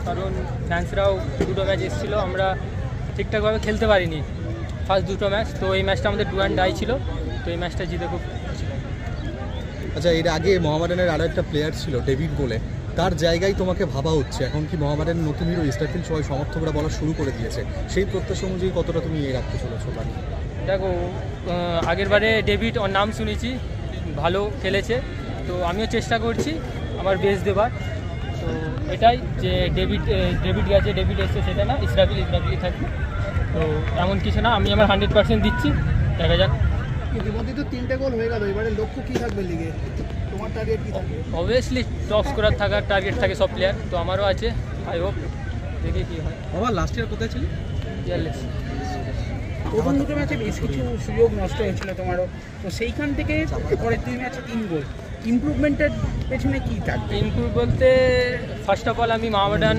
কারণ ফ্যান্সরাও দুটো ম্যাচ এসেছিলো, আমরা ঠিকঠাকভাবে খেলতে পারিনি ফার্স্ট দুটো ম্যাচ। তো এই ম্যাচটা আমাদের ডু অ্যান্ড ডাই ছিল, তো এই ম্যাচটা জিতে খুব খুশি। আচ্ছা, এর আগে মোহামেডানের আরও একটা প্লেয়ার ছিল ডেভিড বলে, তার জায়গায় তোমাকে ভাবা হচ্ছে। এখন কি মোহামেডানের নতুন হিরো ইস্টারফিল্ড সবাই সমর্থকরা বলা শুরু করে দিয়েছে, সেই প্রত্যাশা অনুযায়ী কতটা তুমি এ রাখতে চলেছো? দেখো, আগের বারে ডেভিড ওর নাম শুনেছি, ভালো খেলেছে, তো আমিও চেষ্টা করছি আমার বেস্ট দেবার। তো এটাই যে ডেভিড গেছে, ডেভিড এসছে সেটা না, ইসরাফিলই থাকবে। তো এমন কিছু না, আমি আমার 100% দিচ্ছি, দেখা যাক। ইতিমধ্যে তো 3টে গোল হয়ে গেল, এবারে লক্ষ্য কী থাকবে লিগে? তোমার টার্গেট কী থাকবে? অবভিয়াসলি টপ স্কোরার থাকার টার্গেট থাকে সব প্লেয়ার, তো আমারও আছে। আই হোপ দেখি কী হয়। বাবা লাস্ট ইয়ার কোথায় ছিল? কেয়ারলেস। প্রথম দুটো ম্যাচে বেশ কিছু সুযোগ নষ্ট হয়েছিল তোমারও, তো সেইখান থেকে পরের 3 ম্যাচে 3 গোল। ইমপ্রুভমেন্টের পেছনে কী থাকবে? ইমপ্রুভ বলতে ফার্স্ট অফ অল আমি মোহামেডান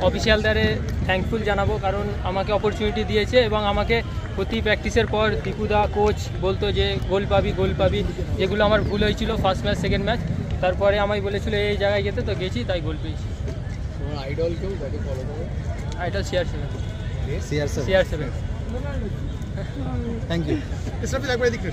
অফিসিয়ালদারে থ্যাঙ্কফুল জানাবো, কারণ আমাকে অপরচুনিটি দিয়েছে এবং আমাকে প্রতি প্র্যাকটিসের পর দীপুদা কোচ বলতো যে গোল পাবি, যেগুলো আমার ভুল হয়েছিল ফার্স্ট ম্যাচ সেকেন্ড ম্যাচ। তারপরে আমায় বলেছিল এই জায়গায় যেতে, তো গেছি, তাই গোল পেয়েছি। তোমার আইডল কেউ যাকে ফলো করো? Idol CR7। CR7। CR7। Thank you. একবার এদিকে